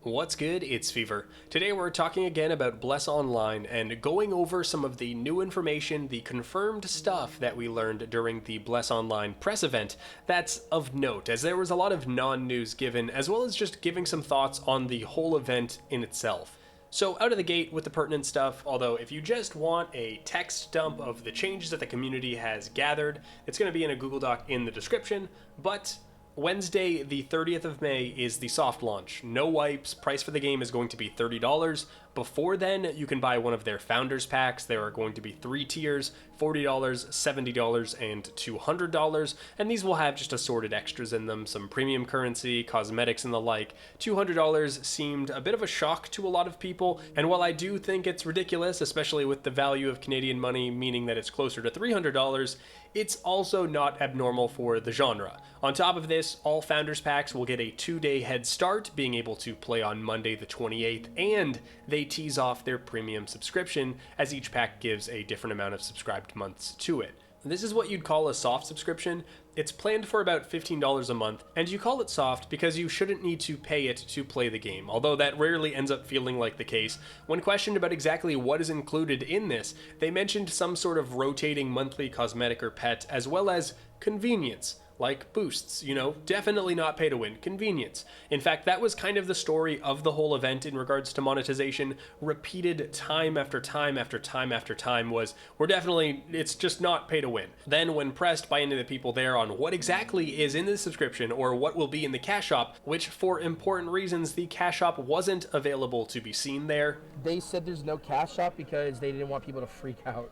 What's good? It's Fevir. Today we're talking again about Bless Online and going over some of the new information, the confirmed stuff that we learned during the Bless Online press event that's of note, as there was a lot of non-news given, as well as just giving some thoughts on the whole event in itself. So out of the gate with the pertinent stuff, although if you just want a text dump of the changes that the community has gathered, it's going to be in a Google Doc in the description, but Wednesday, the 30th of May, is the soft launch. No wipes. Price for the game is going to be $30. Before then, you can buy one of their founders packs. There are going to be 3 tiers, $40, $70, and $200, and these will have just assorted extras in them, some premium currency, cosmetics, and the like. $200 seemed a bit of a shock to a lot of people, and while I do think it's ridiculous, especially with the value of Canadian money, meaning that it's closer to $300, it's also not abnormal for the genre. On top of this, all Founders Packs will get a 2-day head start, being able to play on Monday the 28th, and they tease off their premium subscription, as each pack gives a different amount of subscribed months to it. This is what you'd call a soft subscription. It's planned for about $15 a month, and you call it soft because you shouldn't need to pay it to play the game, although that rarely ends up feeling like the case. When questioned about exactly what is included in this, they mentioned some sort of rotating monthly cosmetic or pet, as well as convenience. Like boosts, definitely not pay to win, convenience. In fact, that was kind of the story of the whole event in regards to monetization, repeated time after time after time after time was, it's just not pay to win. Then when pressed by any of the people there on what exactly is in the subscription or what will be in the cash shop, which for important reasons the cash shop wasn't available to be seen there. They said there's no cash shop because they didn't want people to freak out.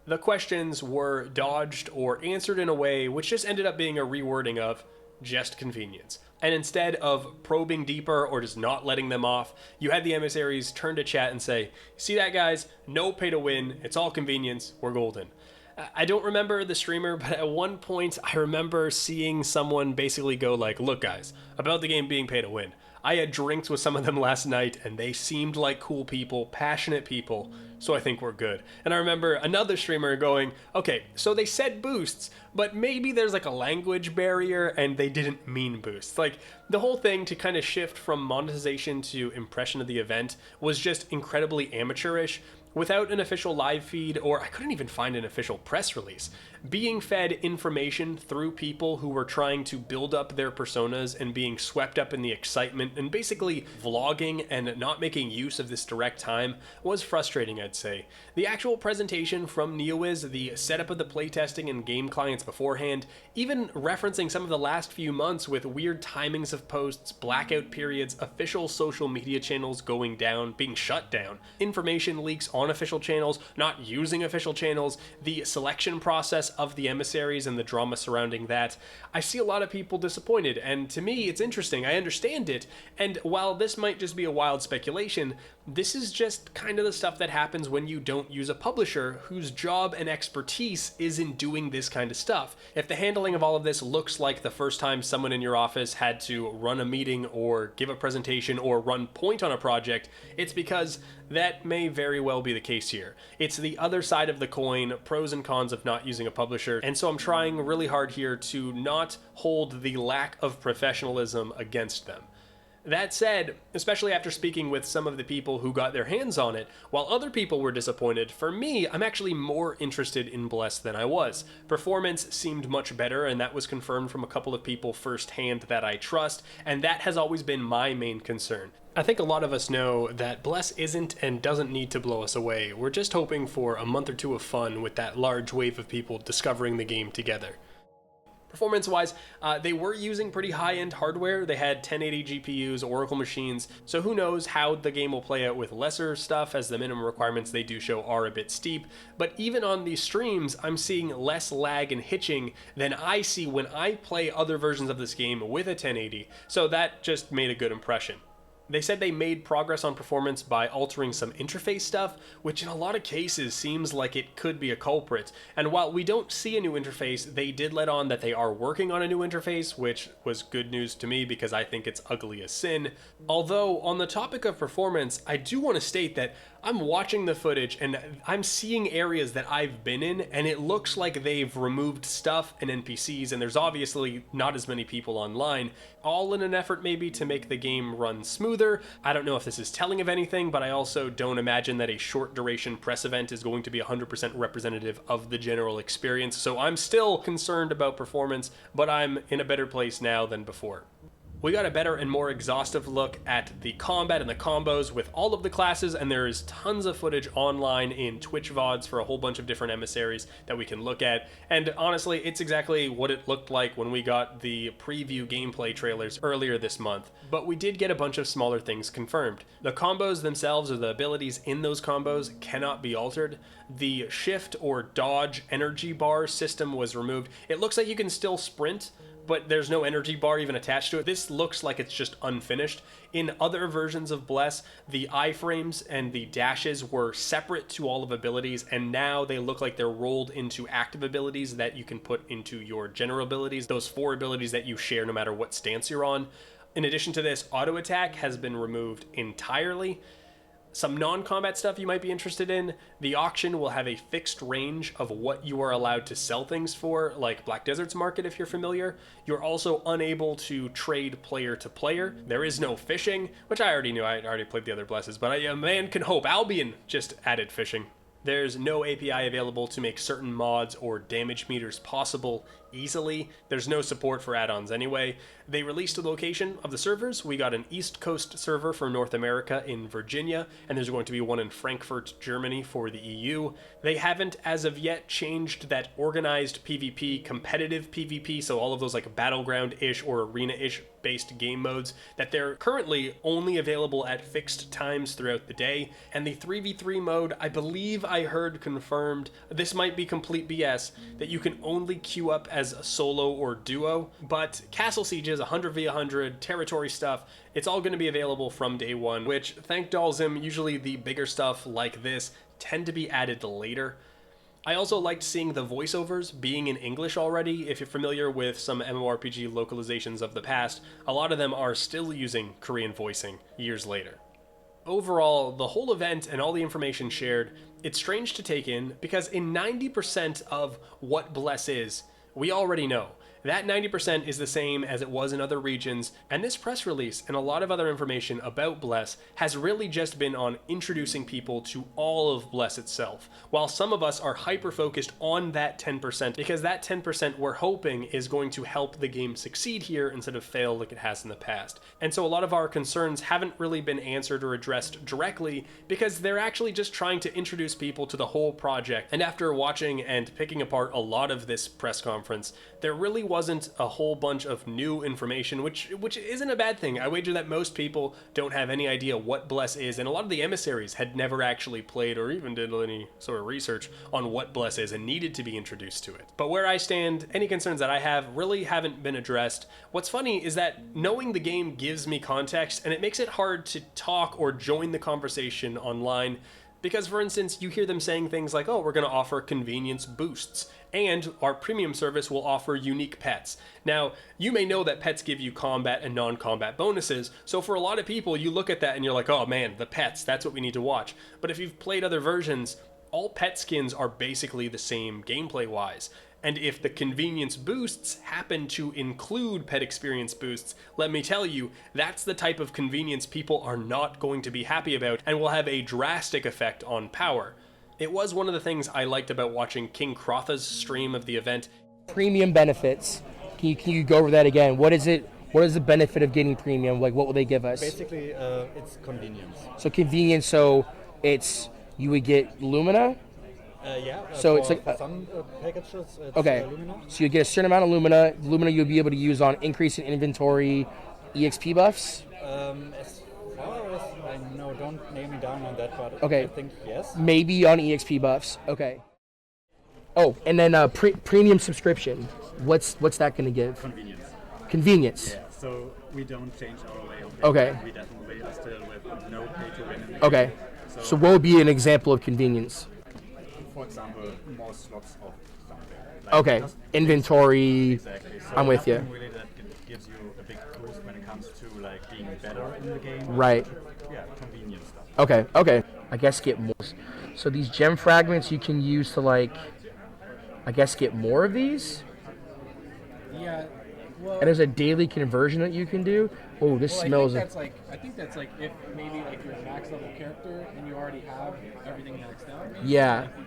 The questions were dodged or answered in a way which just ended up being a rewording of just convenience. And instead of probing deeper or just not letting them off, you had the emissaries turn to chat and say, "See that, guys? No pay to win. It's all convenience. We're golden." I don't remember the streamer, but at one point I remember seeing someone basically go like, "Look guys, about the game being pay to win. I had drinks with some of them last night and they seemed like cool people, passionate people, so I think we're good." And I remember another streamer going, "Okay, so they said boosts, but maybe there's like a language barrier and they didn't mean boosts." Like the whole thing to kind of shift from monetization to impression of the event was just incredibly amateurish. Without an official live feed, or I couldn't even find an official press release, being fed information through people who were trying to build up their personas and being swept up in the excitement and basically vlogging and not making use of this direct time was frustrating, I'd say. The actual presentation from Neowiz, the setup of the playtesting and game clients beforehand, even referencing some of the last few months with weird timings of posts, blackout periods, official social media channels going down, being shut down, information leaks on official channels, not using official channels, the selection process of the emissaries and the drama surrounding that. I see a lot of people disappointed, and to me it's interesting. I understand it, and while this might just be a wild speculation, this is just kind of the stuff that happens when you don't use a publisher whose job and expertise is in doing this kind of stuff. If the handling of all of this looks like the first time someone in your office had to run a meeting or give a presentation or run point on a project, it's because that may very well be the case here. It's the other side of the coin, pros and cons of not using a publisher, and so I'm trying really hard here to not hold the lack of professionalism against them. That said, especially after speaking with some of the people who got their hands on it, while other people were disappointed, for me, I'm actually more interested in Bless than I was. Performance seemed much better, and that was confirmed from a couple of people firsthand that I trust, and that has always been my main concern. I think a lot of us know that Bless isn't and doesn't need to blow us away. We're just hoping for a month or two of fun with that large wave of people discovering the game together. Performance-wise, they were using pretty high-end hardware. They had 1080 GPUs, Oracle machines, so who knows how the game will play out with lesser stuff, as the minimum requirements they do show are a bit steep. But even on these streams, I'm seeing less lag and hitching than I see when I play other versions of this game with a 1080, so that just made a good impression. They said they made progress on performance by altering some interface stuff, which in a lot of cases seems like it could be a culprit. And while we don't see a new interface, they did let on that they are working on a new interface, which was good news to me because I think it's ugly as sin. Although, on the topic of performance, I do want to state that I'm watching the footage and I'm seeing areas that I've been in, and it looks like they've removed stuff and NPCs, and there's obviously not as many people online, all in an effort maybe to make the game run smoother. I don't know if this is telling of anything, but I also don't imagine that a short duration press event is going to be 100% representative of the general experience, so I'm still concerned about performance, but I'm in a better place now than before. We got a better and more exhaustive look at the combat and the combos with all of the classes, and there is tons of footage online in Twitch VODs for a whole bunch of different emissaries that we can look at, and honestly, it's exactly what it looked like when we got the preview gameplay trailers earlier this month. But we did get a bunch of smaller things confirmed. The combos themselves, or the abilities in those combos, cannot be altered. The shift or dodge energy bar system was removed. It looks like you can still sprint, but there's no energy bar even attached to it. This looks like it's just unfinished. In other versions of Bless, the iframes and the dashes were separate to all of abilities, and now they look like they're rolled into active abilities that you can put into your general abilities, those 4 abilities that you share no matter what stance you're on. In addition to this, auto attack has been removed entirely. Some non-combat stuff you might be interested in. The auction will have a fixed range of what you are allowed to sell things for, like Black Desert's market if you're familiar. You're also unable to trade player to player. There is no fishing, which I already knew. I already played the other Blesses, but a man can hope. Albion just added fishing. There's no API available to make certain mods or damage meters possible easily. There's no support for add-ons anyway. They released a location of the servers. We got an East Coast server for North America in Virginia, and there's going to be one in Frankfurt, Germany for the EU. They haven't, as of yet, changed that organized PvP, competitive PvP, so all of those like battleground-ish or arena-ish based game modes, that they're currently only available at fixed times throughout the day. And the 3v3 mode, I believe I heard confirmed, this might be complete BS, that you can only queue up as a solo or duo, but Castle Sieges, 100v100, territory stuff, it's all going to be available from day one, which, thank Dalzim, usually the bigger stuff like this tend to be added later. I also liked seeing the voiceovers being in English already. If you're familiar with some MMORPG localizations of the past, a lot of them are still using Korean voicing years later. Overall, the whole event and all the information shared, it's strange to take in because in 90% of what Bless is, we already know. That 90% is the same as it was in other regions, and this press release and a lot of other information about Bless has really just been on introducing people to all of Bless itself, while some of us are hyper-focused on that 10%, because that 10% we're hoping is going to help the game succeed here instead of fail like it has in the past. And so a lot of our concerns haven't really been answered or addressed directly, because they're actually just trying to introduce people to the whole project. And after watching and picking apart a lot of this press conference, there really wasn't a whole bunch of new information, which isn't a bad thing. I wager that most people don't have any idea what Bless is, and a lot of the emissaries had never actually played or even did any sort of research on what Bless is and needed to be introduced to it. But where I stand, any concerns that I have really haven't been addressed. What's funny is that knowing the game gives me context, and it makes it hard to talk or join the conversation online. Because, for instance, you hear them saying things like, oh, we're going to offer convenience boosts, and our premium service will offer unique pets. Now, you may know that pets give you combat and non-combat bonuses, so for a lot of people, you look at that and you're like, oh man, the pets, that's what we need to watch. But if you've played other versions, all pet skins are basically the same gameplay-wise. And if the convenience boosts happen to include pet experience boosts, let me tell you, that's the type of convenience people are not going to be happy about and will have a drastic effect on power. It was one of the things I liked about watching King Crotha's stream of the event. Premium benefits. Can you go over that again? What is it? What is the benefit of getting premium? Like, what will they give us? Basically, it's convenience. So convenience. So it's you would get Lumina. So it's like some packages. It's, okay. Lumina. So you get a certain amount of Lumina. Lumina you'll be able to use on increase in inventory, EXP buffs. As far as I know, don't nail me down on that, but okay. I think yes. Maybe on EXP buffs. Okay. Oh, and then premium subscription. What's that going to give? Convenience. Convenience. Yeah. So we don't change our way of playing. Okay. We definitely are still with no pay to win. Okay. So what would be an example of convenience? For example, more slots of something. Like okay. Inventory. Exactly. So I'm with you. Really that gives you a big boost when it comes to like being better in the game. Right. Yeah, convenient stuff. Okay, okay. I guess get more. So these gem fragments you can use to like, I guess get more of these? Yeah. Well, And there's a daily conversion that you can do. Oh, this smells. I think that's like if maybe like you're a max level character and you already have everything maxed out. Maybe, Yeah. like, you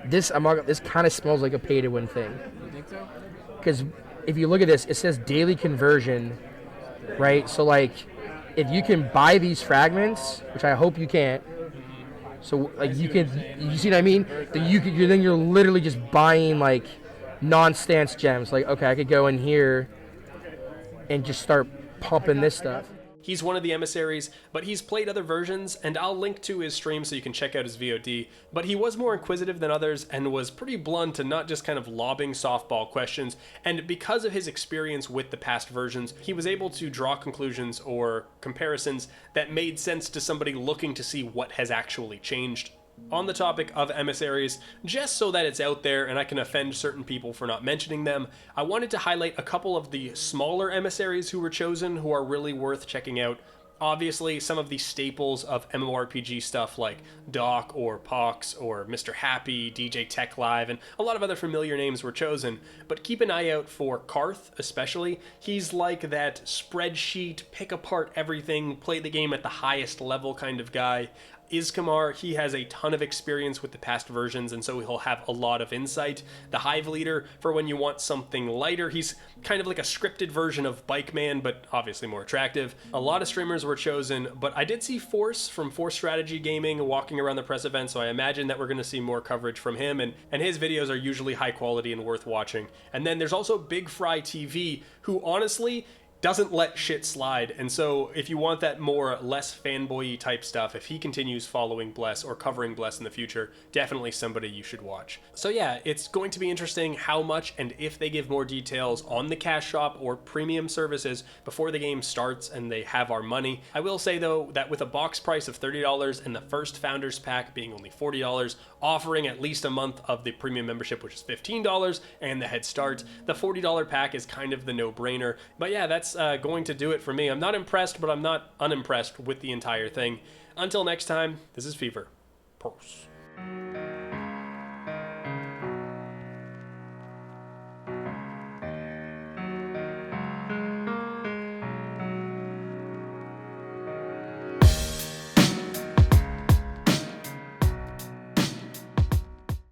can, This kind of smells like a pay to win thing. you think so? Because if you look at this, it says daily conversion, right? So like, if you can buy these fragments, which I hope you can't. So like you see what I mean? Then you're literally just buying like non-stance gems. Like, okay, I could go in here and just start pumping this stuff. He's one of the emissaries, but he's played other versions, and I'll link to his stream so you can check out his VOD. But he was more inquisitive than others and was pretty blunt and not just kind of lobbing softball questions. And because of his experience with the past versions, he was able to draw conclusions or comparisons that made sense to somebody looking to see what has actually changed. On the topic of emissaries, just so that it's out there and I can offend certain people for not mentioning them, I wanted to highlight a couple of the smaller emissaries who were chosen who are really worth checking out. Obviously, some of the staples of MMORPG stuff like Doc or Pox or Mr. Happy, DJ Tech Live, and a lot of other familiar names were chosen, but keep an eye out for Karth especially. He's like that spreadsheet, pick apart everything, play the game at the highest level kind of guy. Iskamar, he has a ton of experience with the past versions, and so he'll have a lot of insight. The Hive Leader, for when you want something lighter, he's kind of like a scripted version of Bike Man, but obviously more attractive. A lot of streamers were chosen, but I did see Force from Force Strategy Gaming walking around the press event, so I imagine that we're going to see more coverage from him, and his videos are usually high quality and worth watching. And then there's also Big Fry TV, who honestly doesn't let shit slide, and so if you want that more less fanboy type stuff, if he continues following Bless or covering Bless in the future, definitely somebody you should watch. So yeah, it's going to be interesting how much and if they give more details on the cash shop or premium services before the game starts and they have our money. I will say though that with a box price of $30 and the first Founders Pack being only $40, offering at least a month of the premium membership, which is $15, and the head start, the $40 pack is kind of the no-brainer. But yeah, that's going to do it for me. I'm not impressed, but I'm not unimpressed with the entire thing. Until next time, this is Fevir. Peace.